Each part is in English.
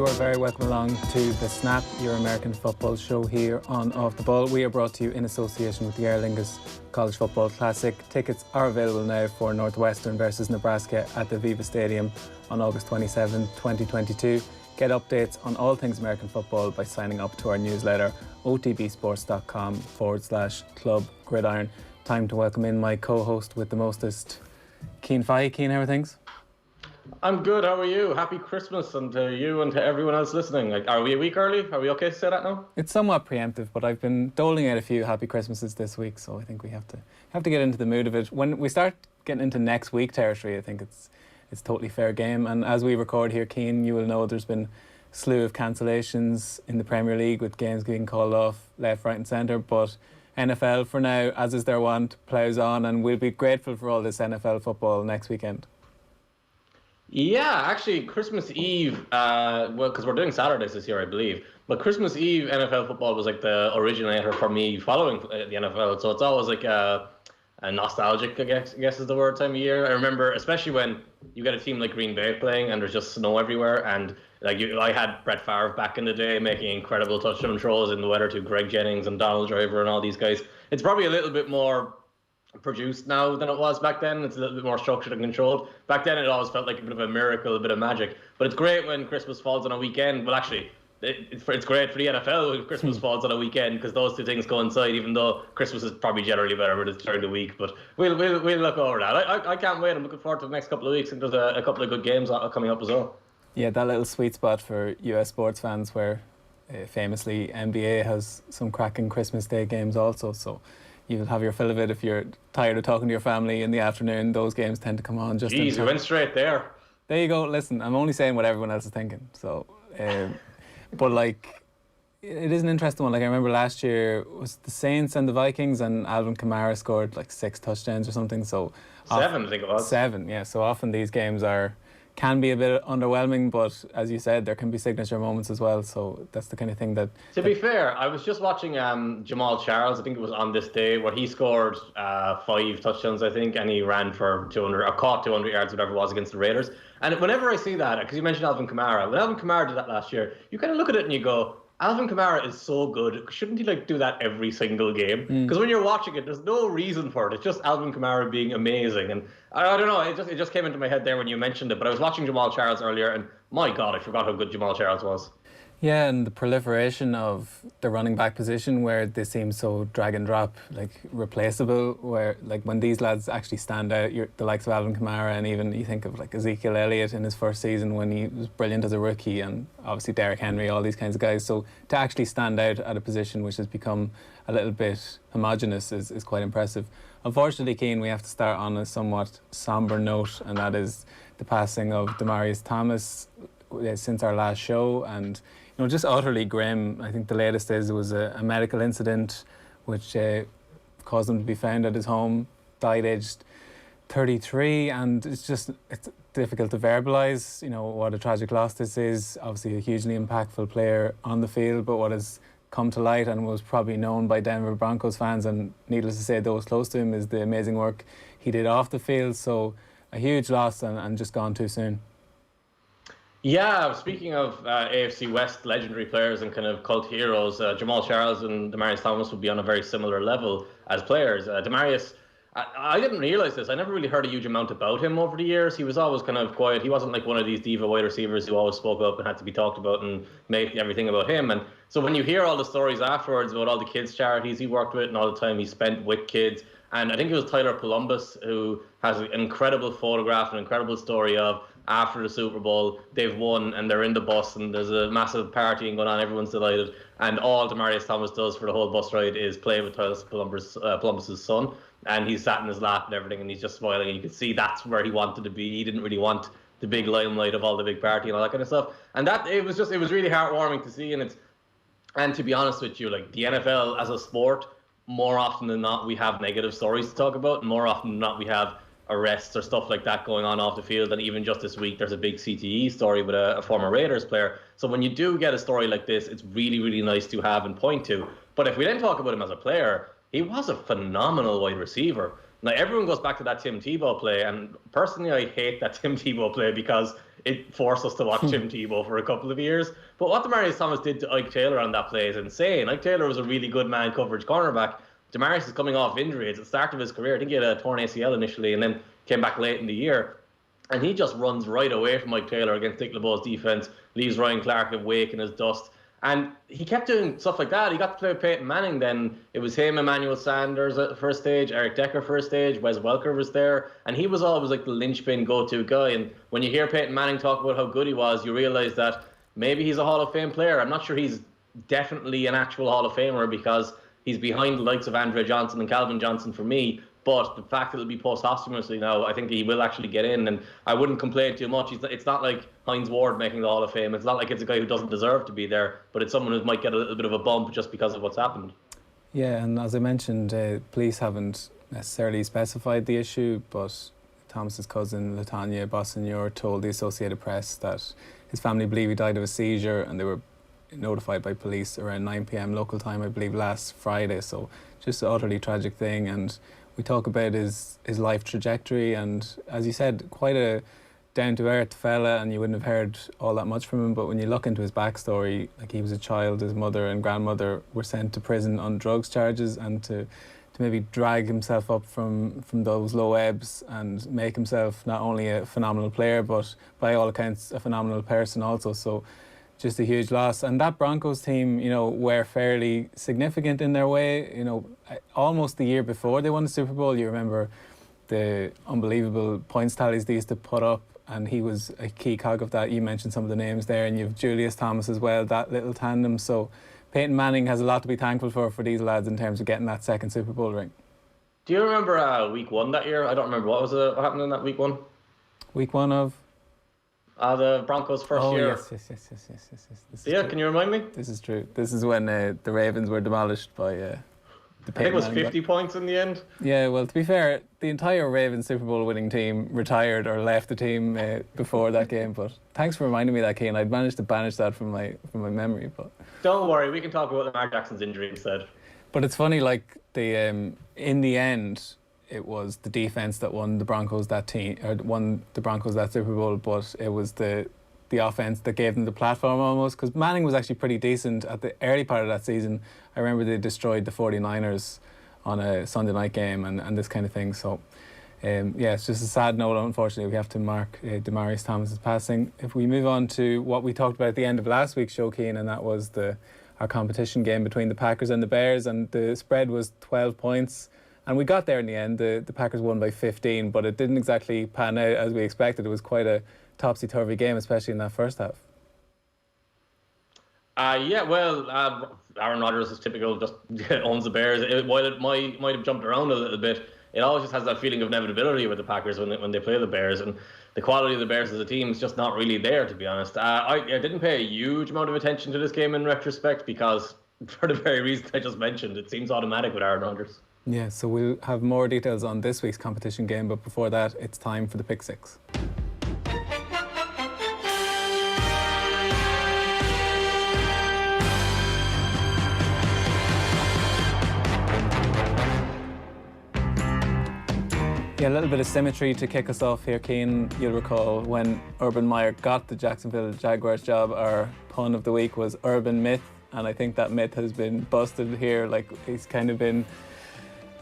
You are very welcome along to the Snap, your American football show here on Off the Ball. We are brought to you in association with the Aer Lingus College Football Classic. Tickets are available now for Northwestern versus Nebraska at the Viva Stadium on August 27, 2022. Get updates on all things American football by signing up to our newsletter, otbsports.com/club gridiron. Time to welcome in my co-host with the mostest, Cian Fahey. Cian, how are things? I'm good. How are you? Happy Christmas, and to you and to everyone else listening. Are we a week early? Are we okay to say that now? It's somewhat preemptive, but I've been doling out a few happy Christmases this week, so I think we have to get into the mood of it. When we start getting into next week territory, I think it's totally fair game. And as we record here, Cian, you will know there's been a slew of cancellations in the Premier League with games being called off left, right and centre. But NFL, for now, as is their wont, ploughs on, and we'll be grateful for all this NFL football next weekend. Yeah, actually, Christmas Eve, because we're doing Saturdays this year, I believe. But Christmas Eve NFL football was like the originator for me following the NFL. So it's always like a nostalgic, I guess is the word, time of year. I remember, especially when you get a team like Green Bay playing and there's just snow everywhere. And I had Brett Favre back in the day making incredible touchdown throws in the weather to Greg Jennings and Donald Driver and all these guys. It's probably a little bit more produced now than it was back then. It's a little bit more structured and controlled. Back then it always felt like a bit of a miracle, a bit of magic. But it's great when Christmas falls on a weekend. Well, actually, it's great for the NFL when Christmas falls on a weekend, because those two things coincide, even though Christmas is probably generally better during the week. But we'll look over that. I can't wait. I'm looking forward to the next couple of weeks, and there's a couple of good games coming up as well. Yeah, that little sweet spot for US sports fans where famously NBA has some cracking Christmas Day games also, so you'll have your fill of it. If you're tired of talking to your family in the afternoon, those games tend to come on just in time. Jeez, you went straight there. There you go. Listen, I'm only saying what everyone else is thinking. So, but like, it is an interesting one. Like, I remember last year was the Saints and the Vikings, and Alvin Kamara scored like 6 touchdowns or something. So 7, I think it was. 7, yeah. So often these games can be a bit underwhelming, but as you said, there can be signature moments as well. So that's the kind of thing that... To be fair, I was just watching Jamal Charles, I think it was on this day, where he scored 5 touchdowns, I think, and he ran for 200, or caught 200 yards, whatever it was, against the Raiders. And whenever I see that, because you mentioned Alvin Kamara, when Alvin Kamara did that last year, you kind of look at it and you go, Alvin Kamara is so good. Shouldn't he do that every single game? Because when you're watching it, there's no reason for it. It's just Alvin Kamara being amazing. And I don't know, it just came into my head there when you mentioned it. But I was watching Jamal Charles earlier, and my God, I forgot how good Jamal Charles was. Yeah, and the proliferation of the running back position, where they seem so drag and drop, replaceable, where when these lads actually stand out, the likes of Alvin Kamara, and even you think of Ezekiel Elliott in his first season when he was brilliant as a rookie, and obviously Derrick Henry, all these kinds of guys. So to actually stand out at a position which has become a little bit homogenous is quite impressive. Unfortunately, Cian, we have to start on a somewhat sombre note, and that is the passing of Demaryius Thomas since our last show, and just utterly grim. I think the latest is it was a medical incident which caused him to be found at his home, died aged 33, and it's difficult to verbalise, what a tragic loss this is. Obviously a hugely impactful player on the field, but what has come to light and was probably known by Denver Broncos fans, and needless to say those close to him, is the amazing work he did off the field. So a huge loss and just gone too soon. Yeah, speaking of AFC West legendary players and kind of cult heroes, Jamal Charles and Demaryius Thomas would be on a very similar level as players. Demaryius, I didn't realise this. I never really heard a huge amount about him over the years. He was always kind of quiet. He wasn't like one of these diva wide receivers who always spoke up and had to be talked about and make everything about him. And so when you hear all the stories afterwards about all the kids' charities he worked with and all the time he spent with kids, and I think it was Tyler Columbus who has an incredible photograph, an incredible story of after the Super Bowl, they've won and they're in the bus and there's a massive partying going on, everyone's delighted, and all Demaryius Thomas does for the whole bus ride is play with Tyler Columbus's son, and he's sat in his lap and everything, and he's just smiling, and you can see that's where he wanted to be. He didn't really want the big limelight of all the big party and all that kind of stuff, and it was really heartwarming to see. And to be honest with you, the NFL as a sport, more often than not we have negative stories to talk about, and more often than not we have arrests or stuff like that going on off the field. And even just this week there's a big CTE story with a former Raiders player. So when you do get a story like this, it's really, really nice to have and point to. But if we then talk about him as a player, he was a phenomenal wide receiver. Now, everyone goes back to that Tim Tebow play, and personally, I hate that Tim Tebow play because it forced us to watch Tim Tebow for a couple of years. But what Demaryius Thomas did to Ike Taylor on that play is insane. Ike Taylor was a really good man coverage cornerback. Demaryius is coming off injury. It's the start of his career. I think he had a torn ACL initially and then came back late in the year. And he just runs right away from Ike Taylor against Dick LeBeau's defense, leaves Ryan Clark awake in his dust. And he kept doing stuff like that. He got to play with Peyton Manning then. It was him, Emmanuel Sanders at first stage, Eric Decker first stage, Wes Welker was there. And he was always like the linchpin go-to guy. And when you hear Peyton Manning talk about how good he was, you realize that maybe he's a Hall of Fame player. I'm not sure he's definitely an actual Hall of Famer because he's behind the likes of Andre Johnson and Calvin Johnson for me. But the fact that it'll be posthumously now, I think he will actually get in. And I wouldn't complain too much. It's not like Hines Ward making the Hall of Fame. It's not like it's a guy who doesn't deserve to be there, but it's someone who might get a little bit of a bump just because of what's happened. Yeah, and as I mentioned, police haven't necessarily specified the issue, but Thomas's cousin, Latanya Bossignor, told the Associated Press that his family believe he died of a seizure, and they were notified by police around 9 p.m. local time, I believe, last Friday. So just an utterly tragic thing. And we talk about his life trajectory, and as you said, quite a down-to-earth fella, and you wouldn't have heard all that much from him, but when you look into his backstory, like he was a child, his mother and grandmother were sent to prison on drugs charges, and to maybe drag himself up from those low ebbs and make himself not only a phenomenal player, but by all accounts a phenomenal person also. So just a huge loss. And that Broncos team, were fairly significant in their way. Almost the year before they won the Super Bowl, you remember the unbelievable points tallies they used to put up, and he was a key cog of that. You mentioned some of the names there, and you have Julius Thomas as well, that little tandem. So Peyton Manning has a lot to be thankful for these lads in terms of getting that second Super Bowl ring. Do you remember week one that year? I don't remember. What happened in that week one? Week one of? The Broncos' first year. Yes. Yeah, can you remind me? This is true. This is when the Ravens were demolished by the I think it was 50 points in the end. Yeah, well, to be fair, the entire Ravens Super Bowl winning team retired or left the team before that game. But thanks for reminding me of that, Cian. I'd managed to banish that from my memory. But don't worry, we can talk about Lamar Jackson's injury instead. But it's funny, like in the end, it was the defense that won the Broncos that Super Bowl, but it was the offense that gave them the platform almost, because Manning was actually pretty decent at the early part of that season. I remember they destroyed the 49ers on a Sunday night game and this kind of thing. So it's just a sad note. Unfortunately, we have to mark Demaryius Thomas's passing. If we move on to what we talked about at the end of last week's show, Cian, and that was our competition game between the Packers and the Bears, and the spread was 12 points. And we got there in the end. The Packers won by 15, but it didn't exactly pan out as we expected. It was quite a topsy-turvy game, especially in that first half. Aaron Rodgers is typical, just owns the Bears. While it might have jumped around a little bit, it always just has that feeling of inevitability with the Packers when they play the Bears. And the quality of the Bears as a team is just not really there, to be honest. I didn't pay a huge amount of attention to this game in retrospect because, for the very reasons I just mentioned, it seems automatic with Aaron Rodgers. Yeah, so we'll have more details on this week's competition game, but before that, it's time for the Pick Six. Yeah, a little bit of symmetry to kick us off here, Cian. You'll recall when Urban Meyer got the Jacksonville Jaguars job, our pun of the week was Urban Myth, and I think that myth has been busted here. Like, he's kind of been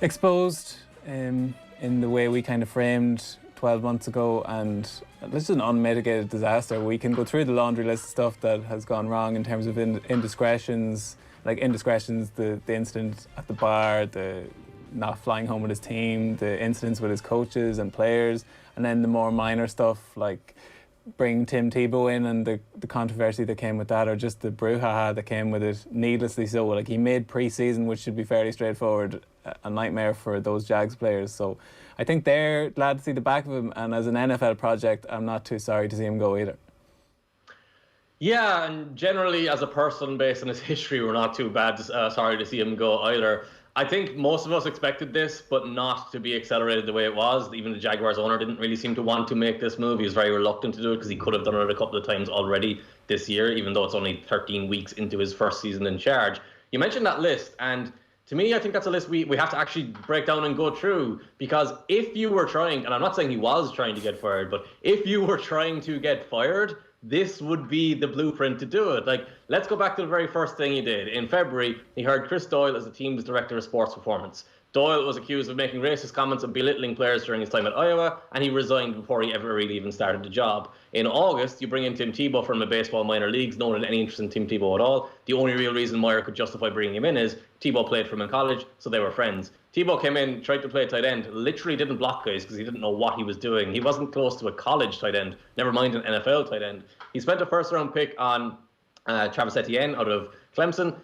exposed in the way we kind of framed 12 months ago, and this is an unmitigated disaster. We can go through the laundry list of stuff that has gone wrong in terms of indiscretions, the incident at the bar, the not flying home with his team, the incidents with his coaches and players, and then the more minor stuff like bring Tim Tebow in and the controversy that came with that, or just the brouhaha that came with it needlessly so. Like, he made pre-season, which should be fairly straightforward, a nightmare for those Jags players. So I think they're glad to see the back of him, and as an NFL project, I'm not too sorry to see him go either. Yeah, and generally as a person, based on his history, we're not too sorry to see him go either. I think most of us expected this, but not to be accelerated the way it was. Even the Jaguars owner didn't really seem to want to make this move. He was very reluctant to do it because he could have done it a couple of times already this year, even though it's only 13 weeks into his first season in charge. You mentioned that list, and To me, I think that's a list we have to actually break down and go through, because if you were trying, and I'm not saying he was trying to get fired, but if you were trying to get fired, this would be the blueprint to do it. Like, let's go back to the very first thing he did. In February, he hired Chris Doyle as the team's director of sports performance. Doyle was accused of making racist comments and belittling players during his time at Iowa, and he resigned before he ever really even started the job. In August, you bring in Tim Tebow from the baseball minor leagues. No one had any interest in Tim Tebow at all. The only real reason Meyer could justify bringing him in is Tebow played for him in college, so they were friends. Tebow came in, tried to play tight end, literally didn't block guys because he didn't know what he was doing. He wasn't close to a college tight end, never mind an NFL tight end. He spent a first-round pick on Travis Etienne out of Clemson,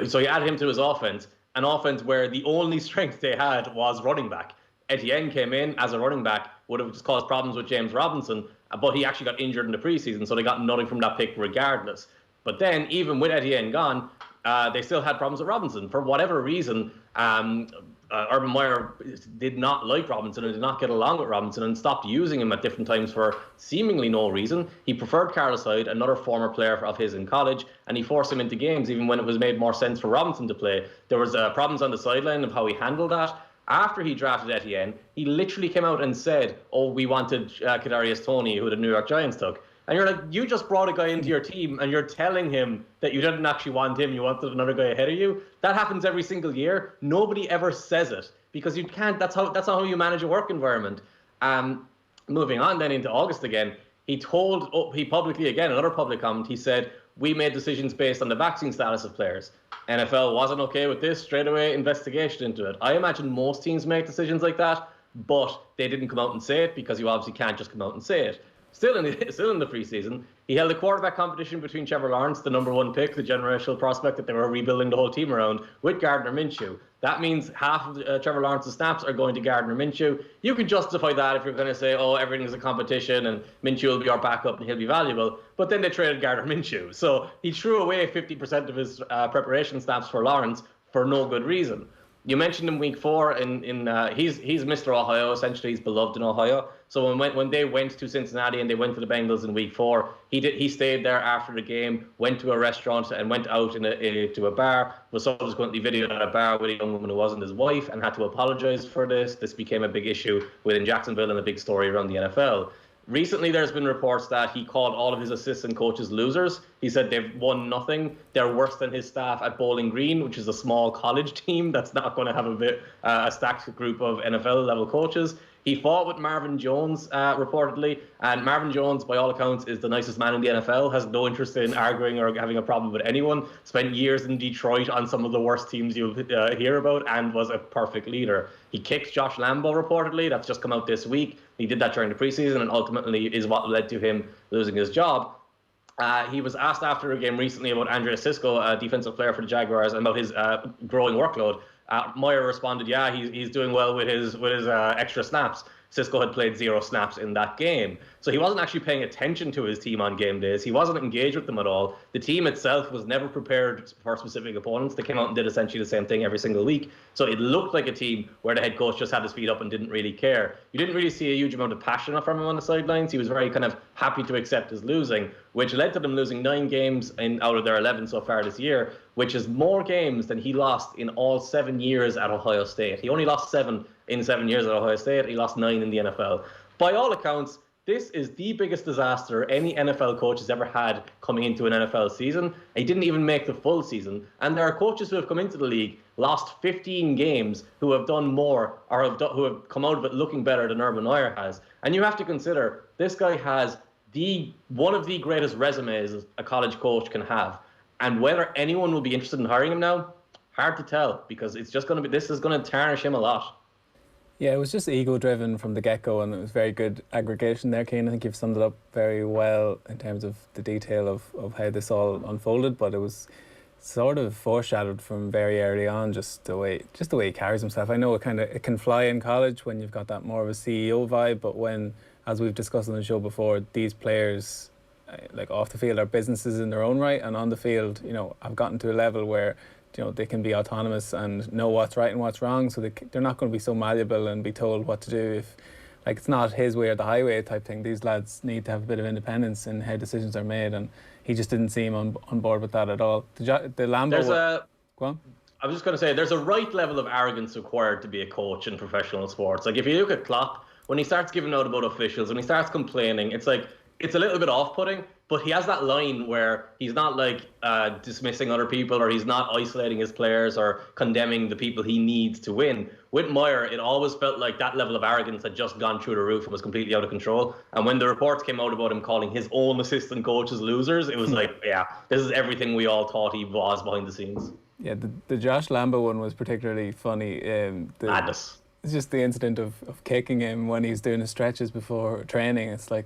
so he added him to his offense. An offense where the only strength they had was running back. Etienne came in as a running back, would have just caused problems with James Robinson, but he actually got injured in the preseason, so they got nothing from that pick regardless. But then, even with Etienne gone, they still had problems with Robinson. For whatever reason, Urban Meyer did not like Robinson and did not get along with Robinson and stopped using him at different times for seemingly no reason. He preferred Carlos Hyde, another former player of his in college, and he forced him into games even when it was made more sense for Robinson to play. There was problems on the sideline of how he handled that. After he drafted Etienne, he literally came out and said, we wanted Kadarius Toney, who the New York Giants took. And you're like, you just brought a guy into your team and you're telling him that you didn't actually want him, you wanted another guy ahead of you. That happens every single year. Nobody ever says it because you can't. That's not how you manage a work environment. Moving on then into August again, he publicly, again, another public comment, he said, we made decisions based on the vaccine status of players. NFL wasn't okay with this, straight away investigation into it. I imagine most teams make decisions like that, but they didn't come out and say it because you obviously can't just come out and say it. Still in the preseason, he held a quarterback competition between Trevor Lawrence, the number one pick, the generational prospect that they were rebuilding the whole team around, with Gardner Minshew. That means half of Trevor Lawrence's snaps are going to Gardner Minshew. You can justify that if you're going to say, everything's a competition and Minshew will be our backup and he'll be valuable. But then they traded Gardner Minshew. So he threw away 50% of his preparation snaps for Lawrence for no good reason. You mentioned in week 4, he's Mr. Ohio. Essentially, he's beloved in Ohio. So when they went to Cincinnati and they went to the Bengals in week 4, he stayed there after the game, went to a restaurant and went out to a bar, was subsequently videoed at a bar with a young woman who wasn't his wife and had to apologize for this. This became a big issue within Jacksonville and a big story around the NFL. Recently, there's been reports that he called all of his assistant coaches losers. He said they've won nothing. They're worse than his staff at Bowling Green, which is a small college team that's not going to have a stacked group of NFL-level coaches. He fought with Marvin Jones, reportedly, and Marvin Jones, by all accounts, is the nicest man in the NFL, has no interest in arguing or having a problem with anyone, spent years in Detroit on some of the worst teams you'll hear about, and was a perfect leader. He kicked Josh Lambo, reportedly. That's just come out this week. He did that during the preseason and ultimately is what led to him losing his job. He was asked after a game recently about Andrea Sisco, a defensive player for the Jaguars, and about his growing workload. Meyer responded, yeah, he's doing well with his extra snaps. Sisco had played 0 snaps in that game. So he wasn't actually paying attention to his team on game days. He wasn't engaged with them at all. The team itself was never prepared for specific opponents. They came out and did essentially the same thing every single week. So it looked like a team where the head coach just had his feet up and didn't really care. You didn't really see a huge amount of passion from him on the sidelines. He was very kind of happy to accept his losing, which led to them losing 9 games out of their 11 so far this year, which is more games than he lost in all 7 years at Ohio State. He only lost 7 in 7 years at Ohio State. He lost 9 in the NFL. By all accounts, this is the biggest disaster any NFL coach has ever had coming into an NFL season. He didn't even make the full season. And there are coaches who have come into the league, lost 15 games, who have done more or who have come out of it looking better than Urban Meyer has. And you have to consider, this guy has one of the greatest resumes a college coach can have. And whether anyone will be interested in hiring him now, hard to tell, because this is going to tarnish him a lot. Yeah, it was just ego-driven from the get-go, and it was very good aggregation there, Cian. I think you've summed it up very well in terms of the detail of how this all unfolded, but it was sort of foreshadowed from very early on, just the way he carries himself. I know it can fly in college when you've got that more of a CEO vibe, but when, as we've discussed on the show before, these players, like off the field, are businesses in their own right, and on the field, have gotten to a level where they can be autonomous and know what's right and what's wrong, so they're not going to be so malleable and be told what to do if it's not his way or the highway type thing. These lads need to have a bit of independence in how decisions are made, and he just didn't seem on board with that at all. The Lambo... Go on. I was just going to say, there's a right level of arrogance required to be a coach in professional sports. Like, if you look at Klopp, when he starts giving out about officials, when he starts complaining, it's like, it's a little bit off-putting, but he has that line where he's not like dismissing other people, or he's not isolating his players or condemning the people he needs to win. With Meyer, it always felt like that level of arrogance had just gone through the roof and was completely out of control. And when the reports came out about him calling his own assistant coaches losers, it was like, yeah, this is everything we all thought he was behind the scenes. Yeah, the Josh Lambo one was particularly funny. Madness. It's just the incident of kicking him when he's doing his stretches before training. It's like,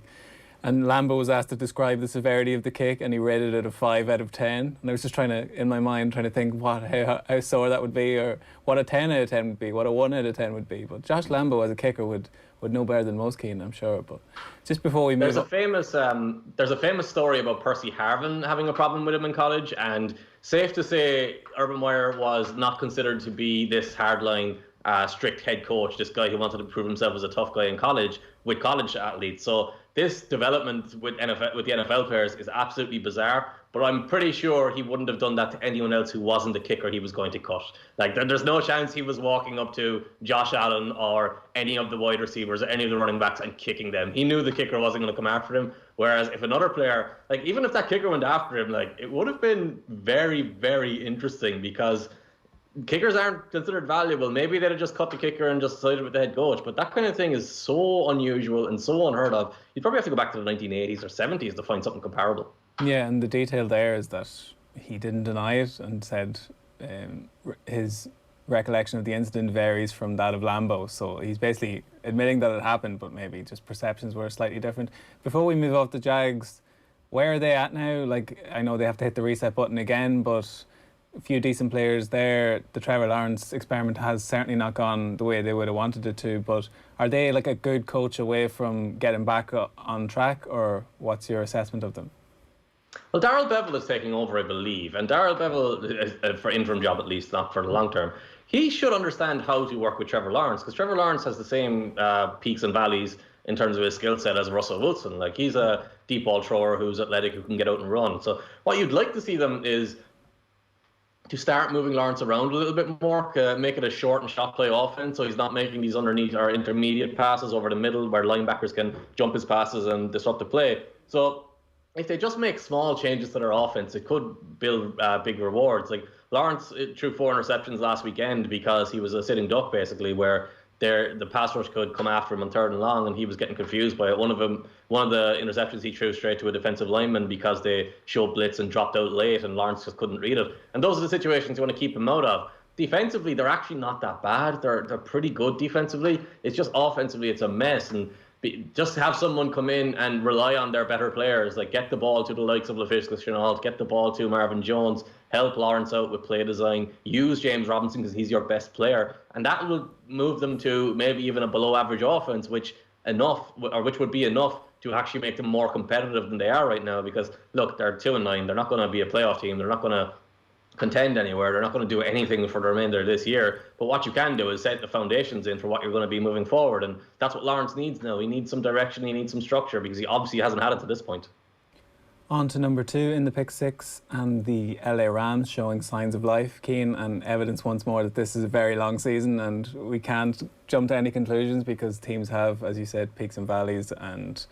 and Lambo was asked to describe the severity of the kick, and he rated it a 5 out of 10. And I was just trying to think how sore that would be, or what a 10 out of 10 would be, what a 1 out of 10 would be. But Josh Lambo as a kicker would know better than most, Cian, I'm sure. But just before we move on. There's a famous story about Percy Harvin having a problem with him in college, and safe to say Urban Meyer was not considered to be this hardline, strict head coach, this guy who wanted to prove himself as a tough guy in college with college athletes. So this development with the NFL players is absolutely bizarre, but I'm pretty sure he wouldn't have done that to anyone else who wasn't the kicker he was going to cut. Like, there's no chance he was walking up to Josh Allen or any of the wide receivers or any of the running backs and kicking them. He knew the kicker wasn't going to come after him. Whereas if another player, like, even if that kicker went after him, like, it would have been very, very interesting, because kickers aren't considered valuable. Maybe they'd have just cut the kicker and just sided with the head coach. But that kind of thing is so unusual and so unheard of. You'd probably have to go back to the 1980s or 70s to find something comparable. Yeah, and the detail there is that he didn't deny it and said his recollection of the incident varies from that of Lambo. So he's basically admitting that it happened, but maybe just perceptions were slightly different. Before we move off the Jags, where are they at now? Like, I know they have to hit the reset button again, but a few decent players there. The Trevor Lawrence experiment has certainly not gone the way they would have wanted it to, but are they like a good coach away from getting back on track, or what's your assessment of them? Well, Darrell Bevell is taking over, I believe, and Darrell Bevell, for interim job at least, not for the long term, he should understand how to work with Trevor Lawrence, because Trevor Lawrence has the same peaks and valleys in terms of his skill set as Russell Wilson. Like, he's a deep ball thrower who's athletic, who can get out and run. So what you'd like to see them is to start moving Lawrence around a little bit more, make it a short and shot play offense, so he's not making these underneath or intermediate passes over the middle where linebackers can jump his passes and disrupt the play. So if they just make small changes to their offense, it could build big rewards. Like, Lawrence threw 4 interceptions last weekend because he was a sitting duck, basically, where the pass rush could come after him on 3rd and long, and he was getting confused by it. One of the interceptions he threw straight to a defensive lineman because they showed blitz and dropped out late, and Lawrence just couldn't read it. And those are the situations you want to keep him out of. Defensively, they're actually not that bad. They're pretty good defensively. It's just offensively, it's a mess. And just have someone come in and rely on their better players, like get the ball to the likes of LaFisca Chenault, get the ball to Marvin Jones, help Lawrence out with play design, use James Robinson because he's your best player, and that will move them to maybe even a below average offense, which would be enough to actually make them more competitive than they are right now. Because look, they're 2-9, they're not going to be a playoff team, they're not going to contend anywhere, they're not going to do anything for the remainder of this year, but what you can do is set the foundations in for what you're going to be moving forward, and that's what Lawrence needs now. He needs some direction, he needs some structure, because he obviously hasn't had it to this point. On to number 2 in the pick 6, and the LA Rams showing signs of life, Cian, and evidence once more that this is a very long season and we can't jump to any conclusions because teams have, as you said, peaks and valleys. And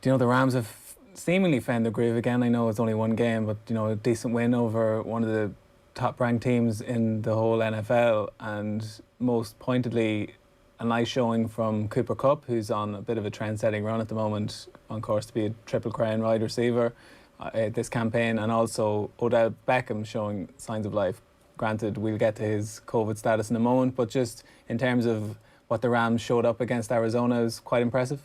the Rams have seemingly found their groove again. I know it's only one game, but a decent win over one of the top-ranked teams in the whole NFL, and most pointedly a nice showing from Cooper Kupp, who's on a bit of a trend-setting run at the moment, on course to be a Triple Crown wide receiver this campaign, and also Odell Beckham showing signs of life. Granted, we'll get to his COVID status in a moment, but just in terms of what the Rams showed up against Arizona is quite impressive.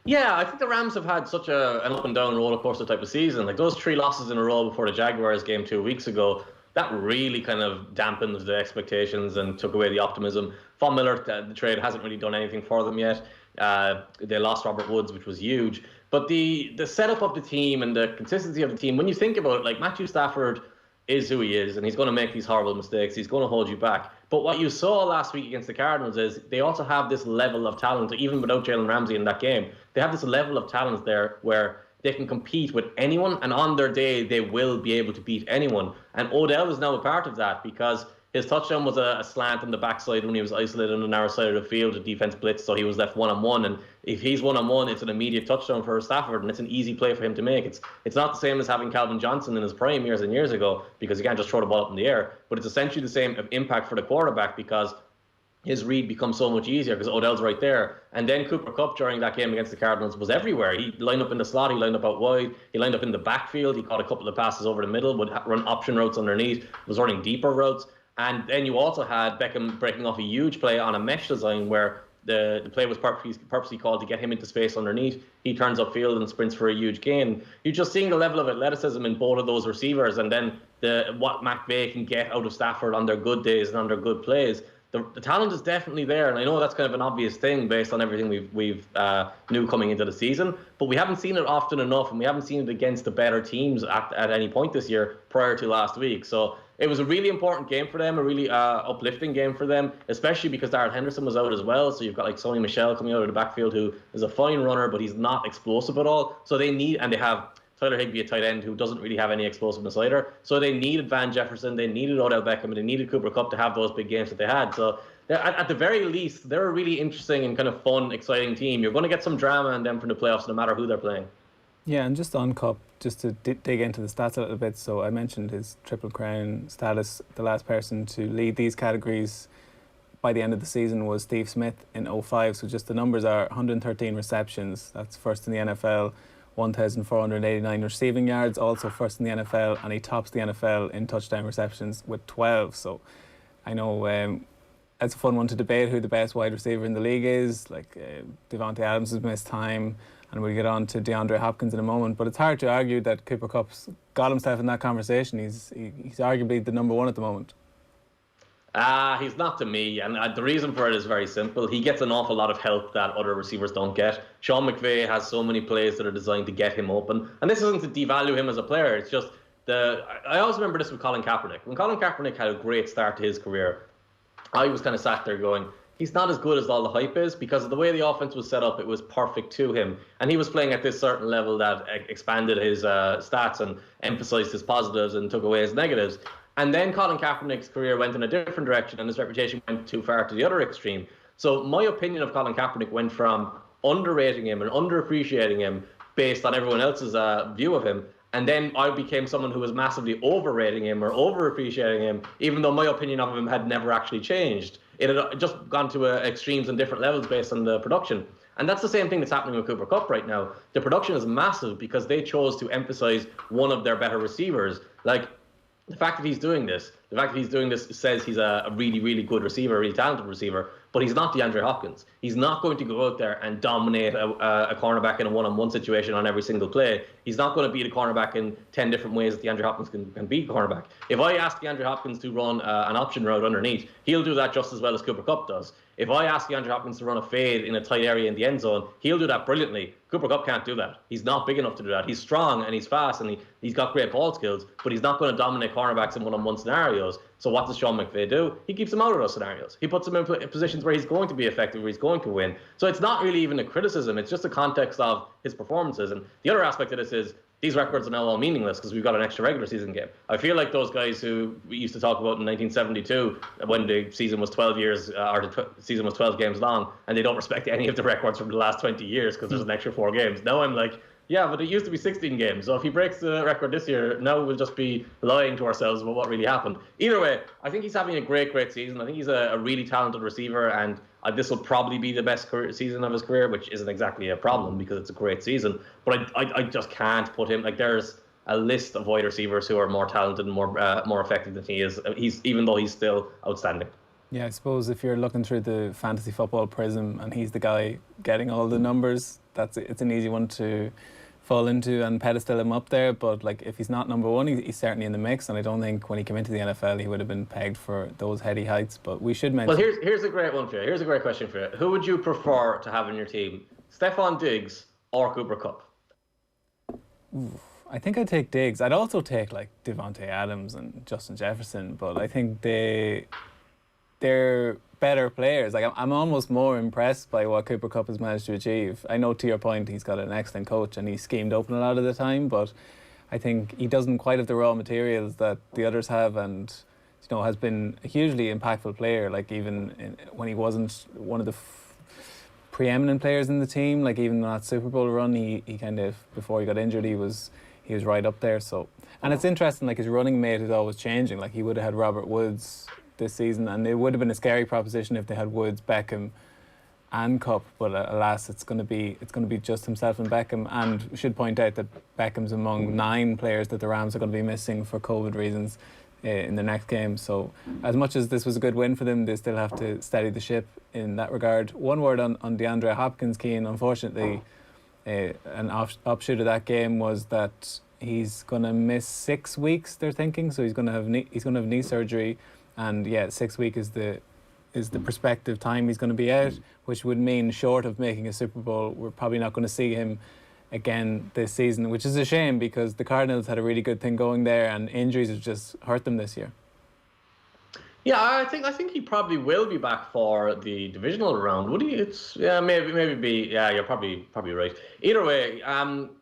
Yeah, I think the Rams have had such an up and down roller coaster type of season. Like, those 3 losses in a row before the Jaguars game 2 weeks ago, that really kind of dampened the expectations and took away the optimism. Von Miller, the trade, hasn't really done anything for them yet. They lost Robert Woods, which was huge. But the setup of the team and the consistency of the team, when you think about it, like, Matthew Stafford is who he is, and he's going to make these horrible mistakes. He's going to hold you back. But what you saw last week against the Cardinals is they also have this level of talent, even without Jalen Ramsey in that game. They have this level of talent there where they can compete with anyone, and on their day, they will be able to beat anyone. And Odell is now a part of that because his touchdown was a slant on the backside when he was isolated on the narrow side of the field. The defense blitzed, so he was left one-on-one. And if he's one-on-one, it's an immediate touchdown for Stafford, and it's an easy play for him to make. It's not the same as having Calvin Johnson in his prime years and years ago, because you can't just throw the ball up in the air. But it's essentially the same impact for the quarterback because his read becomes so much easier because Odell's right there. And then Cooper Kupp during that game against the Cardinals was everywhere. He lined up in the slot, he lined up out wide, he lined up in the backfield, he caught a couple of passes over the middle, would run option routes underneath, was running deeper routes. And then you also had Beckham breaking off a huge play on a mesh design where the play was purposely called to get him into space underneath. He turns upfield and sprints for a huge gain. You're just seeing the level of athleticism in both of those receivers, and then what McVay can get out of Stafford on their good days and on their good plays. The talent is definitely there, and I know that's kind of an obvious thing based on everything we've knew coming into the season, but we haven't seen it often enough, and we haven't seen it against the better teams at any point this year prior to last week. So it was a really important game for them, a really uplifting game for them, especially because Darrell Henderson was out as well. So you've got like Sony Michel coming out of the backfield, who is a fine runner, but he's not explosive at all. So they have Tyler Higbee, a tight end, who doesn't really have any explosiveness either. So they needed Van Jefferson, they needed Odell Beckham, and they needed Cooper Kupp to have those big games that they had. So at the very least, they're a really interesting and kind of fun, exciting team. You're going to get some drama in them from the playoffs, no matter who they're playing. Yeah, and just on Kupp, just to dig into the stats a little bit. So I mentioned his Triple Crown status. The last person to lead these categories by the end of the season was Steve Smith in 2005. So just the numbers are 113 receptions. That's first in the NFL. 1,489 receiving yards, also first in the NFL, and he tops the NFL in touchdown receptions with 12. So I know it's a fun one to debate who the best wide receiver in the league is. Like Devontae Adams has missed time, and we'll get on to DeAndre Hopkins in a moment. But it's hard to argue that Cooper Kupp's got himself in that conversation. He's arguably the number one at the moment. He's not to me, and the reason for it is very simple. He gets an awful lot of help that other receivers don't get. Sean McVay has so many plays that are designed to get him open, and this isn't to devalue him as a player. It's just I always remember this with Colin Kaepernick. When Colin Kaepernick had a great start to his career, I was kind of sat there going, he's not as good as all the hype is, because of the way the offense was set up, it was perfect to him, and he was playing at this certain level that expanded his stats and emphasized his positives and took away his negatives. And then Colin Kaepernick's career went in a different direction, and his reputation went too far to the other extreme. So my opinion of Colin Kaepernick went from underrating him and underappreciating him based on everyone else's view of him, and then I became someone who was massively overrating him or overappreciating him, even though my opinion of him had never actually changed. It had just gone to extremes and different levels based on the production. And that's the same thing that's happening with Cooper Kupp right now. The production is massive because they chose to emphasize one of their better receivers. Like, the fact that he's doing this says he's a really, really good receiver, a really talented receiver, but he's not DeAndre Hopkins. He's not going to go out there and dominate a cornerback in a one-on-one situation on every single play. He's not going to beat a cornerback in 10 different ways that DeAndre Hopkins can beat a cornerback. If I ask DeAndre Hopkins to run an option route underneath, he'll do that just as well as Cooper Kupp does. If I ask DeAndre Hopkins to run a fade in a tight area in the end zone, he'll do that brilliantly. Cooper Kupp can't do that. He's not big enough to do that. He's strong and he's fast and he's got great ball skills, but he's not going to dominate cornerbacks in one-on-one scenarios. So what does Sean McVay do? He keeps him out of those scenarios. He puts him in positions where he's going to be effective, where he's going to win. So it's not really even a criticism. It's just a context of his performances. And the other aspect of this is these records are now all meaningless because we've got an extra regular season game. I feel like those guys who we used to talk about in 1972 when the season was 12 years or the season was 12 games long, and they don't respect any of the records from the last 20 years because there's an extra 4 games. Now I'm like, yeah, but it used to be 16 games. So if he breaks the record this year, now we'll just be lying to ourselves about what really happened. Either way, I think he's having a great season. I think he's a really talented receiver, and this will probably be the best season of his career, which isn't exactly a problem because it's a great season. But I just can't put him, like, there's a list of wide receivers who are more talented and more effective than he is. Even though he's still outstanding. Yeah, I suppose if you're looking through the fantasy football prism and he's the guy getting all the numbers, it's an easy one to fall into and pedestal him up there. But like, if he's not number one, he's certainly in the mix, and I don't think when he came into the NFL he would have been pegged for those heady heights. But we should mention... Well, here's a great one for you. Here's a great question for you. Who would you prefer to have in your team, Stephon Diggs or Cooper Kupp? I think I'd take Diggs. I'd also take like Devontae Adams and Justin Jefferson, but I think they they're better players. Like I'm almost more impressed by what Cooper Kupp has managed to achieve. I know, to your point, he's got an excellent coach and he's schemed open a lot of the time, but I think he doesn't quite have the raw materials that the others have, and has been a hugely impactful player. Like even when he wasn't one of the preeminent players in the team, like even that Super Bowl run, he kind of, before he got injured, he was right up there. So, and it's interesting, like his running mate is always changing. Like he would have had Robert Woods this season, and it would have been a scary proposition if they had Woods, Beckham, and Kupp. But alas, it's going to be just himself and Beckham. And we should point out that Beckham's among 9 players that the Rams are going to be missing for COVID reasons in the next game. So as much as this was a good win for them, they still have to steady the ship in that regard. One word on DeAndre Hopkins, Cian. Unfortunately, an offshoot of that game was that he's going to miss 6 weeks, they're thinking. So he's going to have knee surgery, and 6 weeks is the prospective time he's going to be out, which would mean, short of making a Super Bowl, we're probably not going to see him again this season, which is a shame because the Cardinals had a really good thing going there and injuries have just hurt them this year. Yeah, I think he probably will be back for the divisional round. Would he? You're probably right. Either way,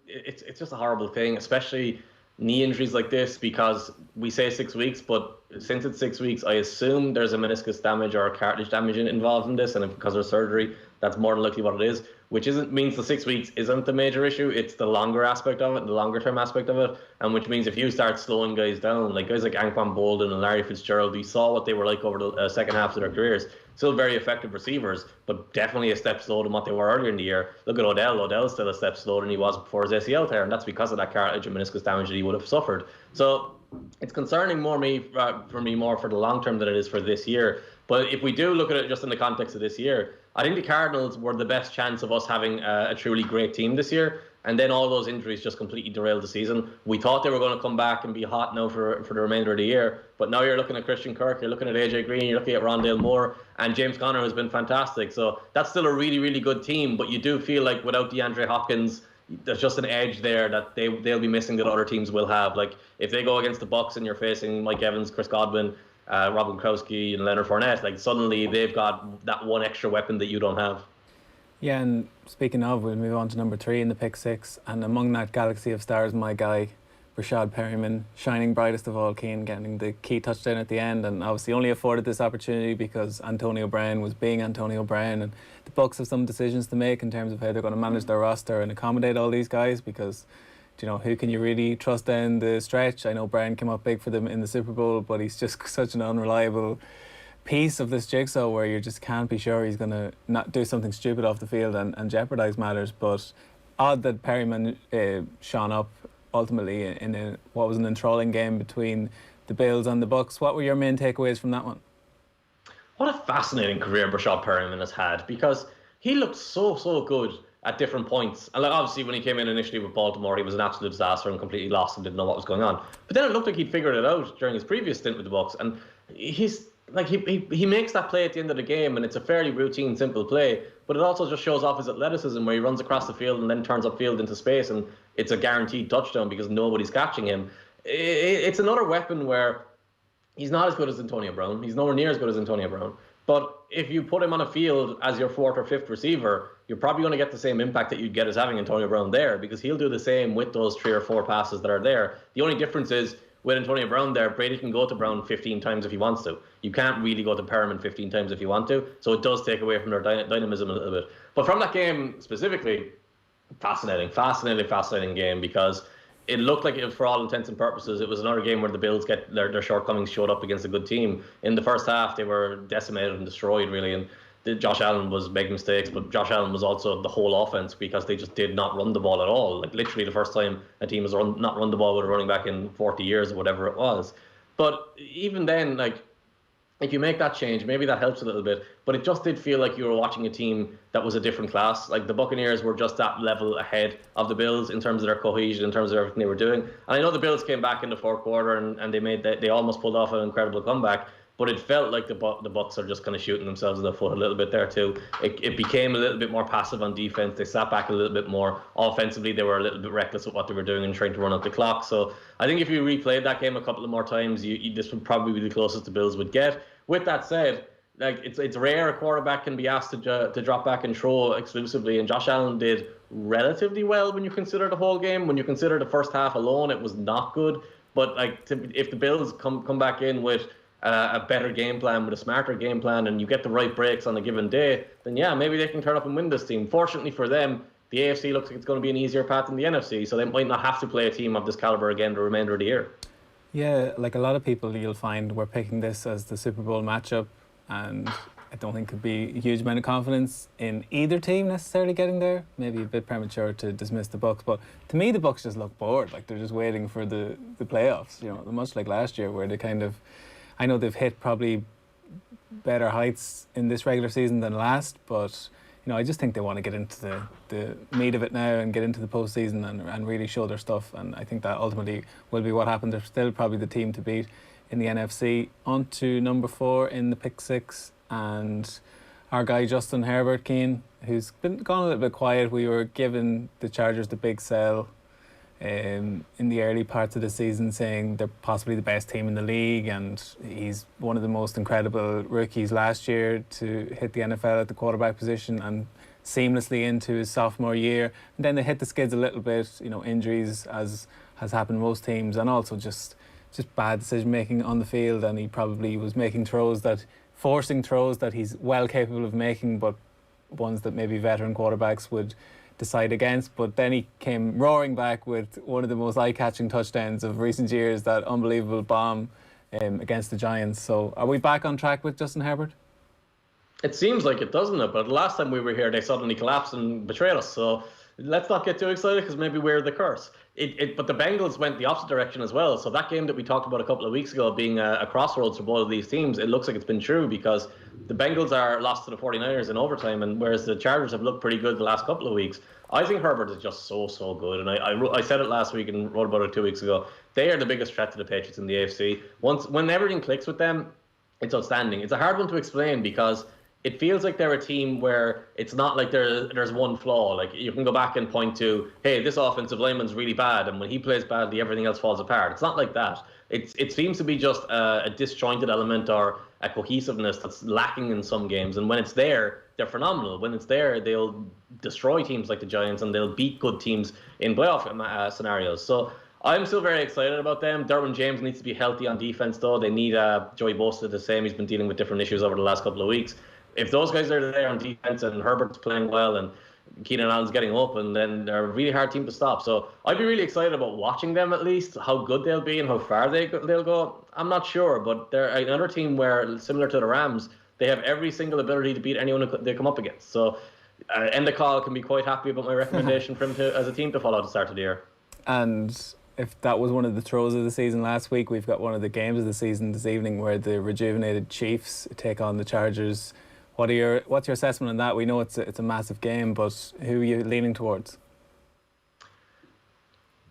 it's just a horrible thing, especially knee injuries like this, because we say 6 weeks, but since it's 6 weeks, I assume there's a meniscus damage or a cartilage damage involved in this, and because of surgery, that's more than likely what it is, which means the 6 weeks isn't the major issue. It's the longer aspect of it, the longer term aspect of it, and which means if you start slowing guys down, like guys like Anquan Bolden and Larry Fitzgerald, we saw what they were like over the second half of their careers. Still very effective receivers, but definitely a step slower than what they were earlier in the year. Look at Odell. Odell's still a step slower than he was before his ACL tear, and that's because of that cartilage and meniscus damage that he would have suffered. So it's concerning for me more for the long term than it is for this year. But if we do look at it just in the context of this year, I think the Cardinals were the best chance of us having a truly great team this year. And then all those injuries just completely derailed the season. We thought they were going to come back and be hot now for the remainder of the year. But now you're looking at Christian Kirk, you're looking at AJ Green, you're looking at Rondale Moore, and James Conner has been fantastic. So that's still a really, really good team. But you do feel like without DeAndre Hopkins, there's just an edge there that they'll be missing that other teams will have. Like if they go against the Bucs and you're facing Mike Evans, Chris Godwin, Rob Gronkowski and Leonard Fournette, like suddenly they've got that one extra weapon that you don't have. Yeah, and speaking of, we'll move on to number 3 in the pick 6, and among that galaxy of stars, my guy, Rashad Perryman, shining brightest of all, Cian, getting the key touchdown at the end, and obviously only afforded this opportunity because Antonio Brown was being Antonio Brown, and the Bucs have some decisions to make in terms of how they're going to manage their roster and accommodate all these guys, because who can you really trust down the stretch? I know Brown came up big for them in the Super Bowl, but he's just such an unreliable piece of this jigsaw where you just can't be sure he's going to not do something stupid off the field and jeopardise matters. But odd that Perryman shone up ultimately in what was an enthralling game between the Bills and the Bucs. What were your main takeaways from that one? What a fascinating career Rashad Perryman has had, because he looked so good at different points. And like obviously when he came in initially with Baltimore, he was an absolute disaster and completely lost and didn't know what was going on. But then it looked like he'd figured it out during his previous stint with the Bucs, and he's like he makes that play at the end of the game, and it's a fairly routine, simple play, but it also just shows off his athleticism where he runs across the field and then turns upfield into space, and it's a guaranteed touchdown because nobody's catching him. It's another weapon where he's not as good as Antonio Brown. He's nowhere near as good as Antonio Brown. But if you put him on a field as your 4th or 5th receiver, you're probably going to get the same impact that you'd get as having Antonio Brown there, because he'll do the same with those 3 or 4 passes that are there. The only difference is with Antonio Brown there, Brady can go to Brown 15 times if he wants to. You can't really go to Perriman 15 times if you want to. So it does take away from their dynamism a little bit. But from that game specifically, fascinating game, because it looked like, for all intents and purposes, it was another game where the Bills get their shortcomings showed up against a good team. In the first half, they were decimated and destroyed, really. And Josh Allen was making mistakes, but Josh Allen was also the whole offense, because they just did not run the ball at all. Like literally the first time a team has not run the ball with a running back in 40 years or whatever it was. But even then, like, if you make that change, maybe that helps a little bit. But it just did feel like you were watching a team that was a different class. Like the Buccaneers were just that level ahead of the Bills in terms of their cohesion, in terms of everything they were doing. And I know the Bills came back in the 4th quarter and they almost pulled off an incredible comeback. But it felt like the Bucs are just kind of shooting themselves in the foot a little bit there too. It became a little bit more passive on defense. They sat back a little bit more. Offensively, they were a little bit reckless with what they were doing and trying to run out the clock. So I think if you replayed that game a couple of more times, this would probably be the closest the Bills would get. With that said, like it's rare a quarterback can be asked to drop back and throw exclusively, and Josh Allen did relatively well when you consider the whole game. When you consider the first half alone, it was not good. But like, if the Bills come back in with a better game plan, with a smarter game plan, and you get the right breaks on a given day, then yeah, maybe they can turn up and win this team. Fortunately for them, the AFC looks like it's going to be an easier path than the NFC, so they might not have to play a team of this caliber again the remainder of the year. Yeah, like a lot of people you'll find we're picking this as the Super Bowl matchup, and I don't think could be a huge amount of confidence in either team necessarily getting there. Maybe a bit premature to dismiss the Bucs, but to me the Bucs just look bored, like they're just waiting for the playoffs, you know, much like last year where they kind of, I know they've hit probably better heights in this regular season than last, but you know, I just think they want to get into the meat of it now and get into the postseason and really show their stuff. And I think that ultimately will be what happens. They're still probably the team to beat in the NFC. On to number 4 in the pick 6. And our guy Justin Herbert, Cian, who's gone a little bit quiet. We were giving the Chargers the big sell in the early parts of the season, saying they're possibly the best team in the league, and he's one of the most incredible rookies last year to hit the NFL at the quarterback position and seamlessly into his sophomore year. And then they hit the skids a little bit, you know, injuries as has happened to most teams, and also just bad decision making on the field. And he probably was making forcing throws that he's well capable of making, but ones that maybe veteran quarterbacks would decide against. But then he came roaring back with one of the most eye-catching touchdowns of recent years, that unbelievable bomb against the Giants. So are we back on track with Justin Herbert? It seems like it, doesn't it? But the last time we were here, they suddenly collapsed and betrayed us. So let's not get too excited, because maybe we're the curse. But the Bengals went the opposite direction as well. So that game that we talked about a couple of weeks ago being a crossroads for both of these teams, it looks like it's been true, because the Bengals are lost to the 49ers in overtime, and whereas the Chargers have looked pretty good the last couple of weeks. I think Herbert is just so good, and I said it last week and wrote about it 2 weeks ago. They are the biggest threat to the Patriots in the AFC. When everything clicks with them, it's outstanding. It's a hard one to explain, because it feels like they're a team where it's not like there's one flaw. Like, you can go back and point to, hey, this offensive lineman's really bad, and when he plays badly, everything else falls apart. It's not like that. It seems to be just a disjointed element or a cohesiveness that's lacking in some games. And when it's there, they're phenomenal. When it's there, they'll destroy teams like the Giants, and they'll beat good teams in playoff scenarios. So I'm still very excited about them. Derwin James needs to be healthy on defense, though. They need Joey Bosa the same. He's been dealing with different issues over the last couple of weeks. If those guys are there on defense and Herbert's playing well and Keenan Allen's getting open, then they're a really hard team to stop. So I'd be really excited about watching them at least. How good they'll be and how far they'll go, I'm not sure. But they're another team where, similar to the Rams, they have every single ability to beat anyone they come up against. So Endicott can be quite happy about my recommendation for him as a team to follow at the start of the year. And if that was one of the throws of the season last week, we've got one of the games of the season this evening where the rejuvenated Chiefs take on the Chargers. What's your assessment on that? We know it's a massive game, but who are you leaning towards?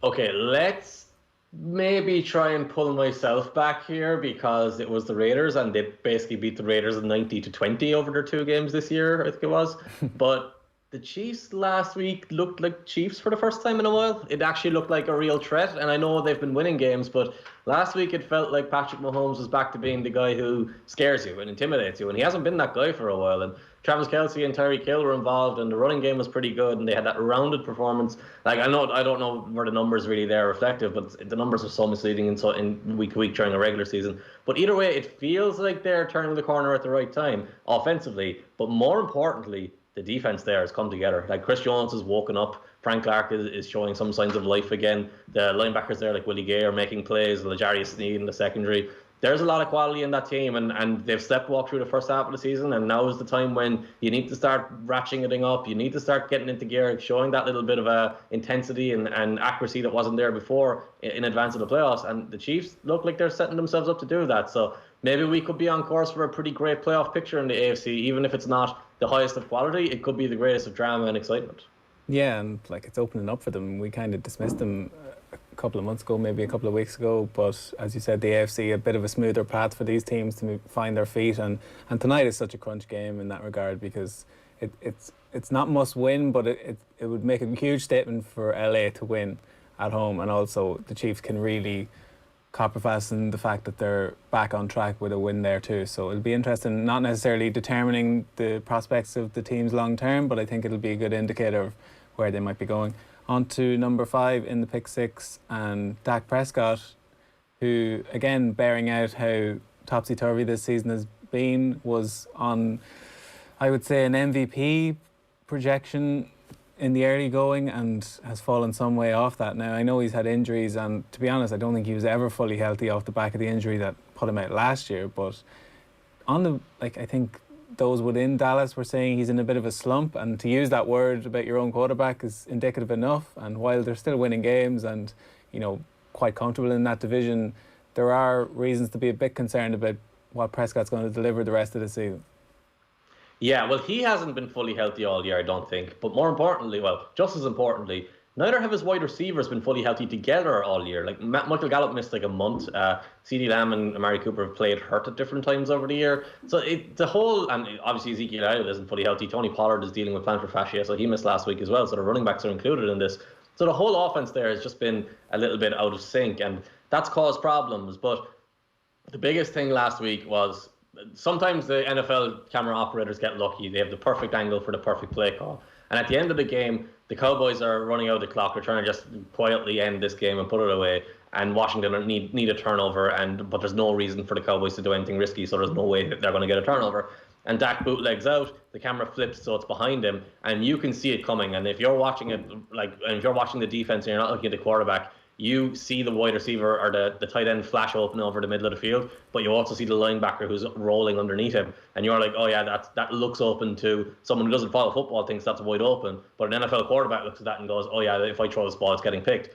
Okay, let's maybe try and pull myself back here, because it was the Raiders, and they basically beat the Raiders 90-20 over their 2 games this year, I think it was. But the Chiefs last week looked like Chiefs for the first time in a while. It actually looked like a real threat, and I know they've been winning games, but last week it felt like Patrick Mahomes was back to being the guy who scares you and intimidates you, and he hasn't been that guy for a while. And Travis Kelce and Tyreek Hill were involved, and the running game was pretty good, and they had that rounded performance. Like, I don't know where the numbers really there are reflective, but the numbers are so misleading in week to week during a regular season. But either way, it feels like they're turning the corner at the right time offensively, but more importantly, the defense there has come together. Like, Chris Jones has woken up. Frank Clark is showing some signs of life again. The linebackers there, like Willie Gay, are making plays. L'Jarius Sneed in the secondary. There's a lot of quality in that team, and they've walked through the first half of the season, and now is the time when you need to start ratcheting it up. You need to start getting into gear, showing that little bit of intensity and accuracy that wasn't there before in advance of the playoffs. And the Chiefs look like they're setting themselves up to do that. So maybe we could be on course for a pretty great playoff picture in the AFC, even if it's not the highest of quality. It could be the greatest of drama and excitement. Yeah, and like, it's opening up for them. We kind of dismissed them a couple of months ago, maybe a couple of weeks ago, but as you said, the AFC, a bit of a smoother path for these teams to find their feet, and tonight is such a crunch game in that regard, because it's not must win, but it would make a huge statement for LA to win at home, and also the Chiefs can really Copperfast and the fact that they're back on track with a win there too. So it'll be interesting, not necessarily determining the prospects of the teams long term, but I think it'll be a good indicator of where they might be going. On to number 5 in the pick 6, and Dak Prescott, who, again, bearing out how topsy-turvy this season has been, was on, I would say, an MVP projection in the early going and has fallen some way off that now. I know he's had injuries, and to be honest, I don't think he was ever fully healthy off the back of the injury that put him out last year. But I think those within Dallas were saying he's in a bit of a slump, and to use that word about your own quarterback is indicative enough. And while they're still winning games and, quite comfortable in that division, there are reasons to be a bit concerned about what Prescott's going to deliver the rest of the season. Yeah, well, he hasn't been fully healthy all year, I don't think. But more importantly, just as importantly, neither have his wide receivers been fully healthy together all year. Like, Michael Gallup missed like a month. CeeDee Lamb and Amari Cooper have played hurt at different times over the year. So and obviously Ezekiel Elliott isn't fully healthy. Tony Pollard is dealing with plantar fascia, so he missed last week as well. So the running backs are included in this. So the whole offense there has just been a little bit out of sync, and that's caused problems. But the biggest thing last week was, sometimes the NFL camera operators get lucky. They have the perfect angle for the perfect play call. And at the end of the game, the Cowboys are running out the clock. They're trying to just quietly end this game and put it away. And Washington need a turnover, but there's no reason for the Cowboys to do anything risky, so there's no way that they're going to get a turnover. And Dak bootlegs out, the camera flips so it's behind him, and you can see it coming. And if you're watching it, if you're watching the defense and you're not looking at the quarterback, you see the wide receiver or the tight end flash open over the middle of the field, but you also see the linebacker who's rolling underneath him. And you're like, oh yeah, that looks open to someone who doesn't follow football, thinks that's wide open. But an NFL quarterback looks at that and goes, oh yeah, if I throw this ball, it's getting picked.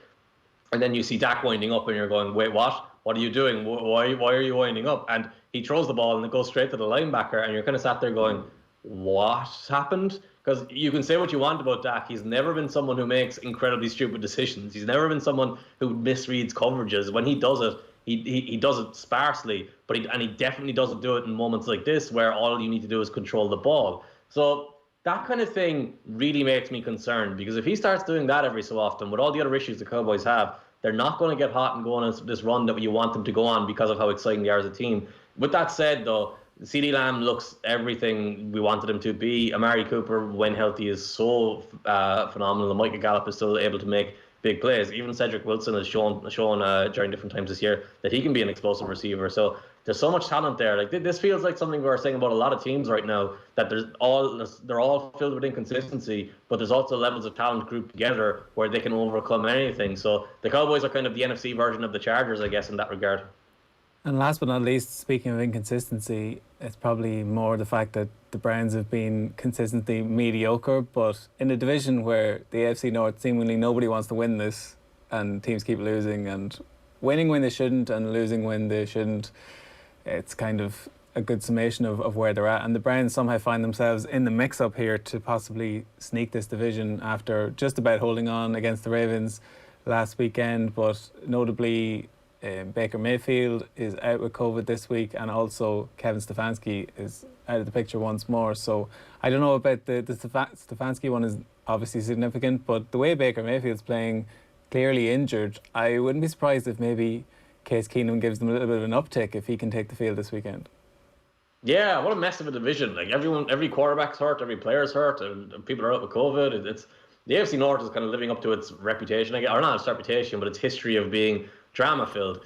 And then you see Dak winding up and you're going, wait, what? What are you doing? Why are you winding up? And he throws the ball and it goes straight to the linebacker, and you're kind of sat there going, what happened? Because you can say what you want about Dak. He's never been someone who makes incredibly stupid decisions. He's never been someone who misreads coverages. When he does it, he does it sparsely, but he definitely doesn't do it in moments like this where all you need to do is control the ball. So that kind of thing really makes me concerned, because if he starts doing that every so often, with all the other issues the Cowboys have, they're not going to get hot and go on this run that you want them to go on because of how exciting they are as a team. With that said, though, CeeDee Lamb looks everything we wanted him to be. Amari Cooper, when healthy, is so phenomenal. And Michael Gallup is still able to make big plays. Even Cedric Wilson has shown during different times this year that he can be an explosive receiver. So there's so much talent there. Like, this feels like something we're saying about a lot of teams right now, that they're all filled with inconsistency, but there's also levels of talent grouped together where they can overcome anything. So the Cowboys are kind of the NFC version of the Chargers, I guess, in that regard. And last but not least, speaking of inconsistency, it's probably more the fact that the Browns have been consistently mediocre, but in a division where the AFC North, seemingly nobody wants to win this, and teams keep losing and winning when they shouldn't and losing when they shouldn't, it's kind of a good summation of where they're at. And the Browns somehow find themselves in the mix-up here to possibly sneak this division after just about holding on against the Ravens last weekend, but notably Baker Mayfield is out with COVID this week, and also Kevin Stefanski is out of the picture once more. So I don't know about the Stefanski one is obviously significant, but the way Baker Mayfield's playing, clearly injured, I wouldn't be surprised if maybe Case Keenum gives them a little bit of an uptick if he can take the field this weekend. Yeah, what a mess of a division. Like, every quarterback's hurt, every player's hurt, and people are out with COVID. It's the AFC North is kind of living up to its reputation, or not its reputation, but its history of being drama-filled.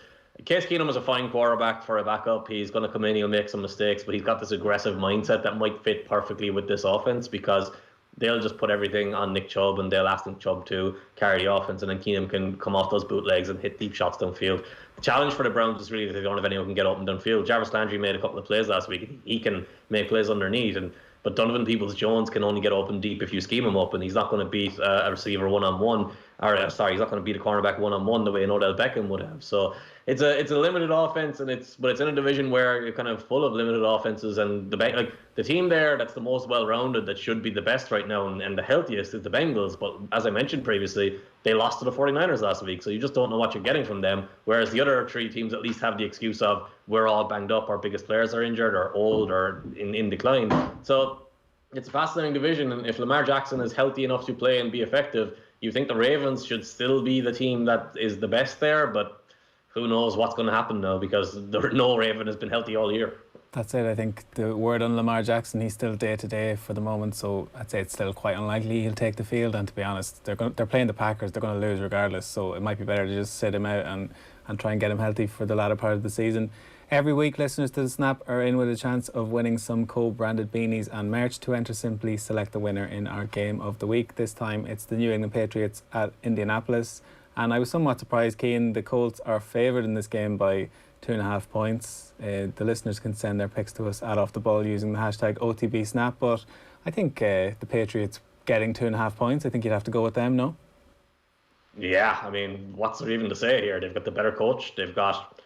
Case Keenum is a fine quarterback for a backup. He's going to come in, he'll make some mistakes, but he's got this aggressive mindset that might fit perfectly with this offense, because they'll just put everything on Nick Chubb, and they'll ask Nick Chubb to carry the offense, and then Keenum can come off those bootlegs and hit deep shots downfield. The challenge for the Browns is really that they don't have anyone who can get open downfield. Jarvis Landry made a couple of plays last week. He can make plays underneath, but Donovan Peoples-Jones can only get open deep if you scheme him open. He's not going to beat a receiver one-on-one. He's not going to beat a cornerback one-on-one the way an Odell Beckham would have. So it's a limited offense, but it's in a division where you're kind of full of limited offenses, and the team there that's the most well-rounded, that should be the best right now and the healthiest, is the Bengals. But as I mentioned previously, they lost to the 49ers last week, so you just don't know what you're getting from them. Whereas the other three teams at least have the excuse of, we're all banged up, our biggest players are injured or old or in decline. So it's a fascinating division, and if Lamar Jackson is healthy enough to play and be effective, you think the Ravens should still be the team that is the best there, but who knows what's going to happen now, because no Raven has been healthy all year. That's it. I think the word on Lamar Jackson, he's still day-to-day for the moment, so I'd say it's still quite unlikely he'll take the field. And to be honest, they're playing the Packers, they're going to lose regardless, so it might be better to just sit him out and try and get him healthy for the latter part of the season. Every week, listeners to The Snap are in with a chance of winning some co-branded beanies and merch. To enter, simply select the winner in our game of the week. This time it's the New England Patriots at Indianapolis, and I was somewhat surprised, Cian. The Colts are favoured in this game by 2.5 points. The listeners can send their picks to us at Off the Ball using the hashtag OTB Snap, but I think the Patriots getting 2.5 points, I think you'd have to go with them, no? Yeah, I mean, what's there even to say here? They've got the better coach. They've got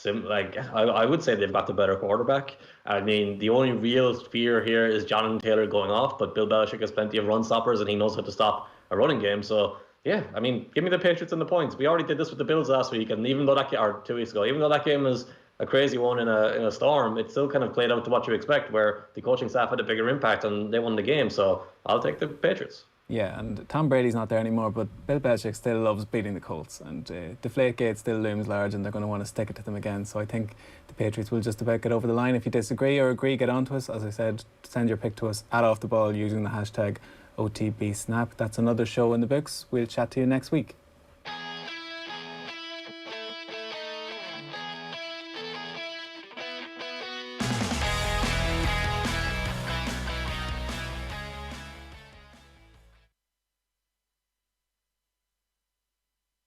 I would say they've got the better quarterback. I mean, the only real fear here is Jonathan Taylor going off, but Bill Belichick has plenty of run stoppers and he knows how to stop a running game. So yeah, I mean, give me the Patriots and the points. We already did this with the Bills last week, and even though or 2 weeks ago, even though that game was a crazy one in a storm, it still kind of played out to what you expect, where the coaching staff had a bigger impact and they won the game. So I'll take the Patriots. Yeah, and Tom Brady's not there anymore, but Bill Belichick still loves beating the Colts, and Deflategate still looms large, and they're going to want to stick it to them again. So I think the Patriots will just about get over the line. If you disagree or agree, get on to us. As I said, send your pick to us at Off the Ball using the hashtag OTB Snap. That's another show in the books. We'll chat to you next week.